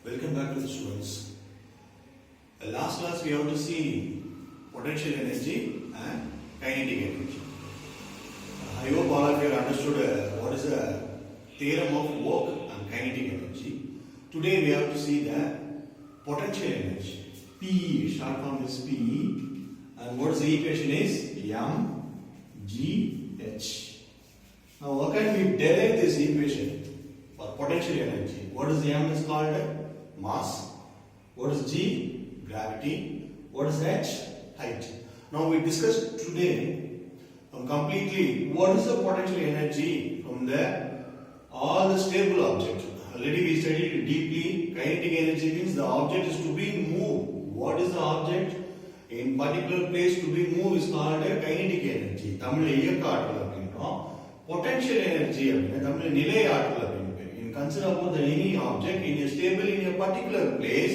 Welcome back to the students. Last class we have to see potential energy and kinetic energy. I hope all of you have understood what is the theorem of work and kinetic energy. Today we have to see the potential energy. P, short form is P, and what is the equation is mgh. Now how can we derive this equation for potential energy? What is m is called? Mass. What is g? Gravity. What is h? Height. Now we discussed today completely what is the potential energy from all the stable objects. Already we studied deeply. Kinetic energy means the object is to be moved. What is the object? In particular place to be moved is called kinetic energy. தமிழ்ல இயக்க ஆற்றல் அப்படின்றோம். Potential energy அப்படின்னா தமிழ்ல நிலை ஆற்றல் அப்படின்னு. Consider about any object in a stable in a particular place,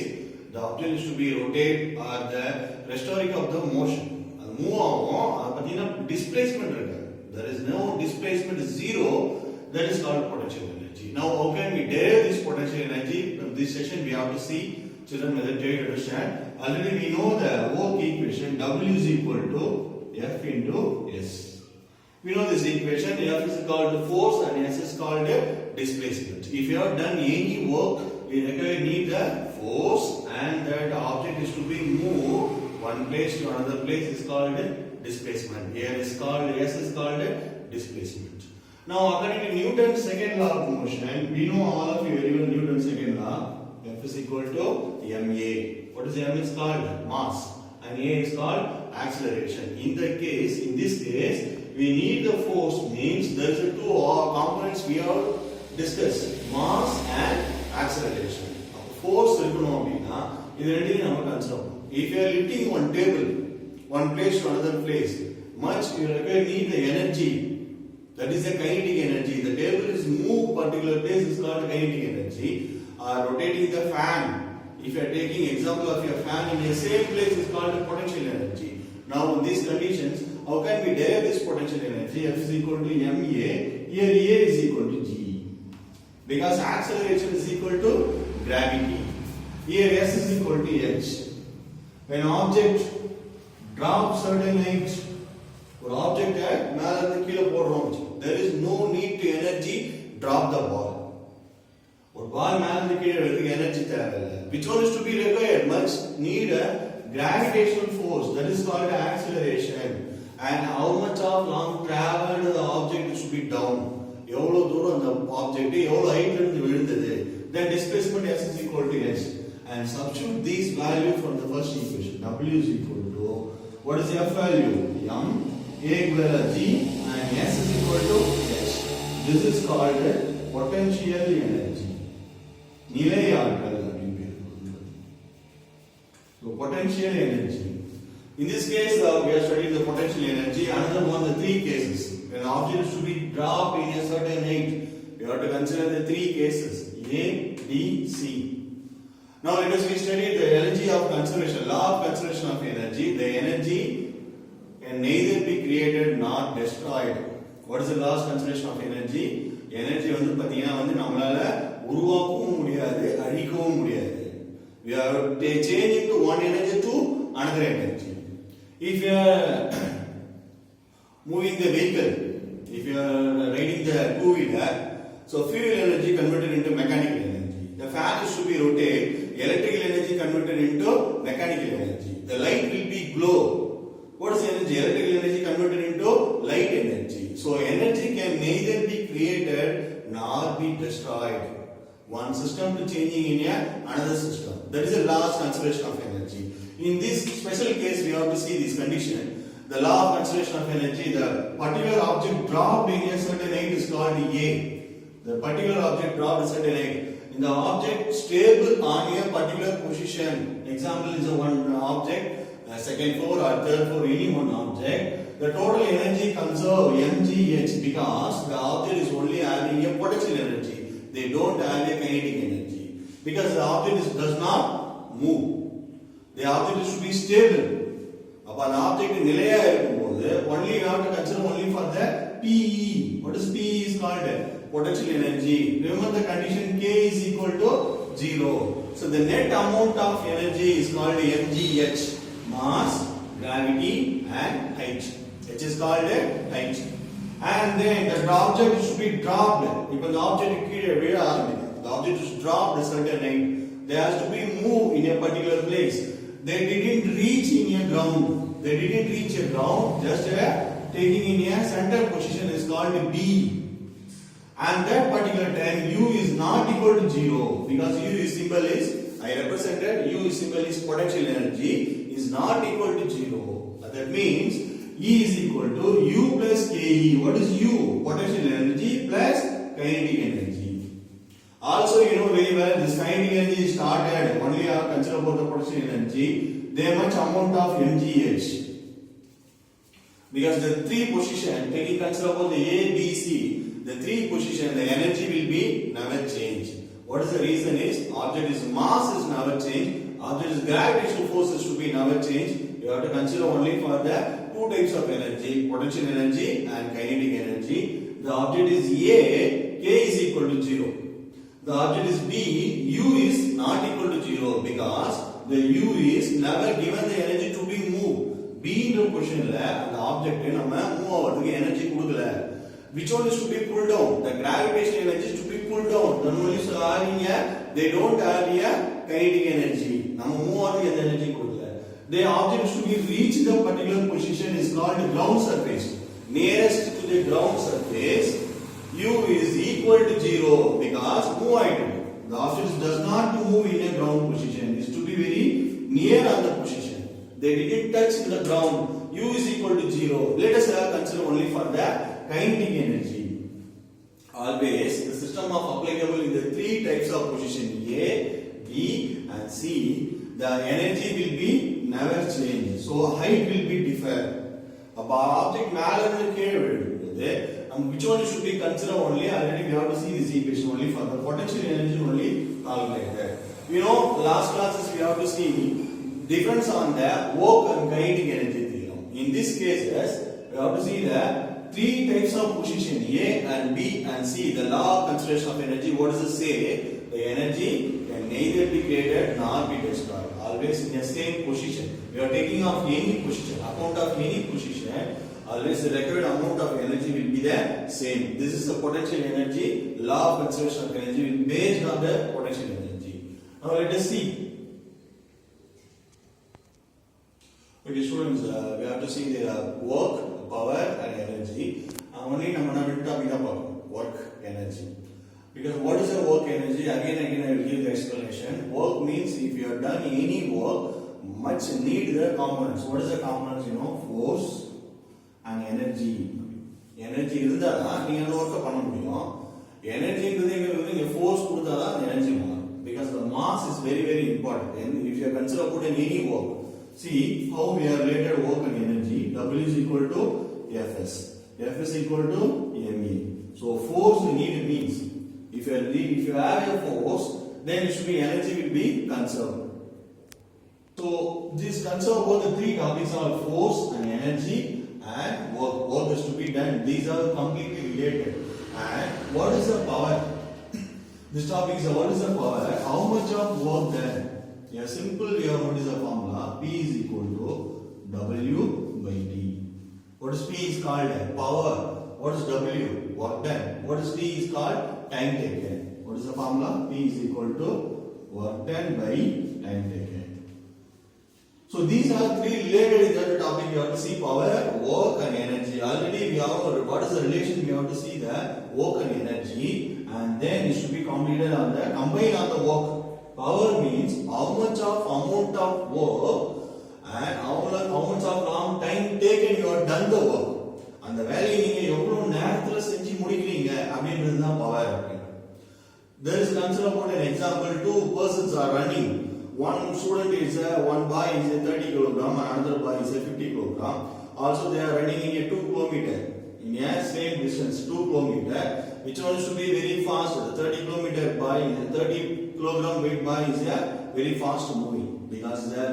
the object is to be rotate or the restoring of the motion. அது மூவ் ஆகும். அது பார்த்தீங்கன்னா displacement இருக்கு. There is no displacement, zero. That is called potential energy. Now how can we derive this potential energy? From this session we have to see children whether they understand. Already we know the work equation. W is equal to F into S. We know this equation. F is called force and S is called displacement. If you have done any work, we need the force and that object is to be moved one place to another place is called displacement. Here is called S is called displacement. Now according to Newton's second law of motion, we know all of you very well Newton's second law. F is equal to ma. What is m is called? Mass. And a is called acceleration. In this case, we need the force means there is two components we have discussed, mass and acceleration. Force இருக்கணும் அப்படினா இது ரெண்டையும் நம்ம consider பண்ணணும். If you are lifting one table one place to another place, much you need the energy. That is the kinetic energy. The table is moved particular place is called kinetic energy. Rotating the fan, if you are taking example of your fan in the same place is called potential energy. Now in these conditions, how can we derive this potential energy? F is equal to ma. Here a is equal to g. Because acceleration is equal to gravity. Here S is equal to h. When object drops certain height, or object மேல இருந்து கீழே போடுறோம், there is no need to energy drop the ball. ஒரு ball மேல இருந்து கீழே வரதுக்கு energy தேவையில்லை. Which one is to be required? Must need a gravitational force, that is called acceleration. And how much of long traveled the object is to be down. எவ்வளவு தூரம் அந்த object எவ்வளவு ஹைட்ல இருந்து விழுந்தது, then displacement S is equal to h. And substitute these value from the first equation. W is equal to what is F value? M, A equal to G, and S is equal to h. This is called potential energy. நிலை ஆற்றல் அப்படின்னு பேர். So potential energy. In this case, we have studied the potential energy. Another one, the three cases. When an object is to be dropped in a certain height, we have to consider the three cases A, B, C. Now let us study the energy of conservation, law of conservation of energy. The energy can neither be created nor destroyed. What is the law of conservation of energy? Energy வந்து பாத்தீங்கன்னா வந்து நம்மளால உருவாக்கவும் முடியாது, அழிக்கவும் முடியாது. We are changing to one energy to another energy. If you are moving the vehicle, if you are riding the two-wheeler, so fuel energy converted into mechanical energy. The fan is to be rotated, electrical energy converted into mechanical energy. The light will be glow. What is energy? Electrical energy converted into light energy. So energy can neither be created nor be destroyed. One system to changing in another system. That is the last conservation of energy. In this special case, we have to see this condition. The law of conservation of energy, the particular object dropped in a certain height is called A. The particular object dropped a certain height. In the object stable on a particular position. Example is a one object, second floor or third floor, any one object. The total energy conserved mgh because the object is only having a potential energy. They don't have a kinetic energy. Because the object does not move. The object is to be stable. அப்ப அந்த object நிலையா இருக்கும்போது only you have to consider only for the PE. What is PE is called? Potential energy. Remember the condition K is equal to 0. So the net amount of energy is called mgh, mass, gravity and height. H is called height. And then the object should be dropped. If the object the object is dropped a certain height, they has to be moved in a particular place. They didn't reach in a ground. They didn't reach a ground. Just taking in a center position is called B. And that particular time u is not equal to 0 because u is symbol is I represented u is symbol is potential energy is not equal to 0. That means E is equal to u plus Ke. What is u? Potential energy plus kinetic energy. Also, you know very well this kinetic energy started only consider about the potential energy. There much amount of mgh because the three position taking consider about the A, B, C. The three position, the energy will be never change. What is the reason is object is mass is never change, object is gravitational forces to be never change. You have to consider only for the two types of energy, potential energy and kinetic energy. The object is A, K is equal to 0. The object is B, U is not equal to 0 because the U is never given the energy to be moved. B in the position la the object நம்ம move ஆவறதுக்கு energy கொடுக்கல. Which one is to be pulled down? The gravitational energy is to be pulled down. The molecules are having they don't have a kinetic energy. நம்ம move ஆவறதுக்கு எந்த energy கொடுக்கல. The object is to be reached the particular position is called the ground surface. Nearest to the ground surface, U is equal to 0 because move item. The object does not move in a ground position. It is to be very near on the position. They didn't touch in the ground. U is equal to 0. Let us consider only for the kinetic energy. Always the system of applicable in the three types of position A, B and C. The energy will be never change. So height will be different. Object மேல இருந்து கீழே விழும்போது which one should be considered only already we have to see this equation only for the potential energy only calculated. You know last classes we have to see difference on the work and kinetic energy theorem. In this cases we have to see the three types of position A and B and C. The law of conservation of energy, what does it say? The energy can neither be created nor be destroyed. Always in the same position. We are taking off any position, account of any position. Always the required amount of energy will be the same. This is the potential energy. Law of conservation of energy will be based on the potential energy. Now let us see. Okay, students, we have to see the work, power and energy. Only work energy. Because what is the work energy? Again I will give the explanation. Work means if you have done any work, much need the components. What is the components? You know, force and energy. Energy இருந்தா தான் நீங்க அந்த work பண்ண முடியும். Energyங்கிறது நீங்க force கொடுத்தா தான் energy மாறும். Because the mass is very very important. And if you consider put in any work, see how we are related work and energy. W is equal to Fs. F is equal to ma. So force need means if you have a force, then it should be energy will be conserved. So this conserve both the three topics are force and energy and work. Work is to be done. These are completely related. And what is the power? This topic is what is the power? How much of work done? Yeah, simple. Here what is the formula? P is equal to W by T. What is P is called? Power. What is W? Work done. What is T is called? Time taken. What is the formula? P is equal to work done by time taken. So these are three related in that topic. You have to see power, work and energy. Already we have what is the relation? We have to see the work and energy, and then it should be completed on the combined on the work. Power means how much of amount of work and how much of long time taken you have done the work. அந்த வேலையை நீங்க எவ்வளவு நேரத்துல செஞ்சு முடிக்கிறீங்க அப்படின்றது தான் power. There is consider about an example. Two persons are running. One student is one boy is a 30 kg and another boy is a 50 kg. Also they are running in a 2 km in a same distance 2 km. Which one should be very fast? The 30 km boy is a 30 kg weight boy is a very fast moving because the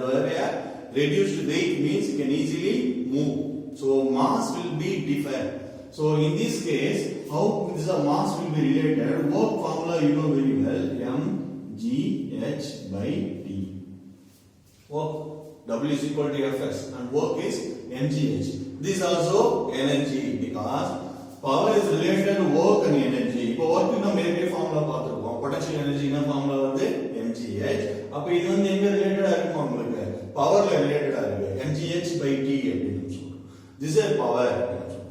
reduced weight means you can easily move. So mass will be different. So in this case, how this mass will be related? Work formula you know very well. GH by T. Work W is equal to Fs and work is mgh. This is also energy because power is related to work and energy. இப்போ work நம்ம ஏற்கனவே formula பார்த்திருக்கோம். potential energy னா formula வந்து mgh. அப்ப இது வந்து எங்க ரிலேட்டடா இருக்கு உங்களுக்கு? பவர்ல ரிலேட்டடா இருக்கு. mgh by T அப்படினு சொல்றோம். This is power.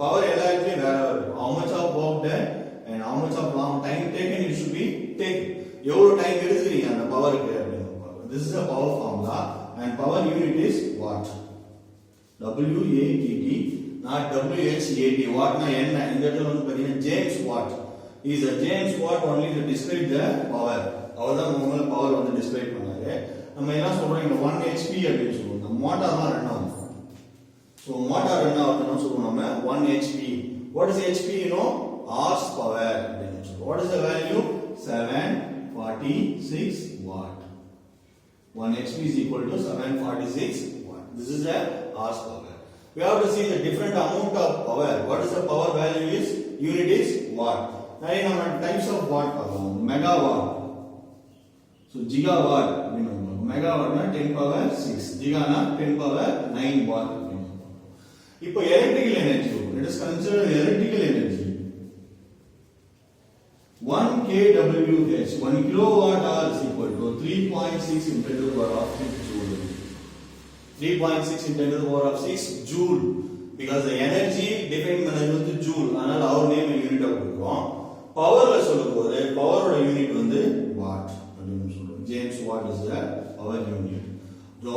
Power எல்லாத்துலயும் வேற இருக்கு. How much of work done and how much of long time taken it should be taken. எவ்வளவு டைம் எடுத்துறீங்க அந்த பவருக்கு அப்படினு பார்ப்போம். This is a power formula and power unit is watt. WATT not WHAT. Watt na என்ன இந்த இடத்துல வந்து பாத்தீங்கன்னா James Watt is a James Watt only to describe the power. அவர்தான் முதல்ல பவர் வந்து டிஸ்கிரைப் பண்ணாரு. நம்ம என்ன சொல்றோம் இங்க 1 HP அப்படினு சொல்றோம். இந்த மோட்டார் தான் ரன் ஆகும். So மோட்டார் ரன் ஆகுதுன்னு சொல்றோம் நம்ம 1 HP. What is HP? You know hours power அப்படினு சொல்றோம். What is the value? 746 watt. 1 HP is equal to 746 watt. This is a hours power. We have to see the different amount of power. What is the power value is? Unit is watt. Now we have types of watt. Megawatt. So gigawatt. Megawatt na 10 power 6. Giga na 10 power 9 watt. இப்போ electrical energy. Let us consider electrical energy. 1 kWh, 1 kilowatt hour is equal to 3.6 into 10 to the power of 6 joule. 3.6 into 10 to the power of 6 joule. Because the energy depends on the joule. அதனால our name unit கொடுக்கிறோம். பவர்ல சொல்லும்போது பவரோட unit வந்து what அப்படினு சொல்றோம். James Watt is the power unit. So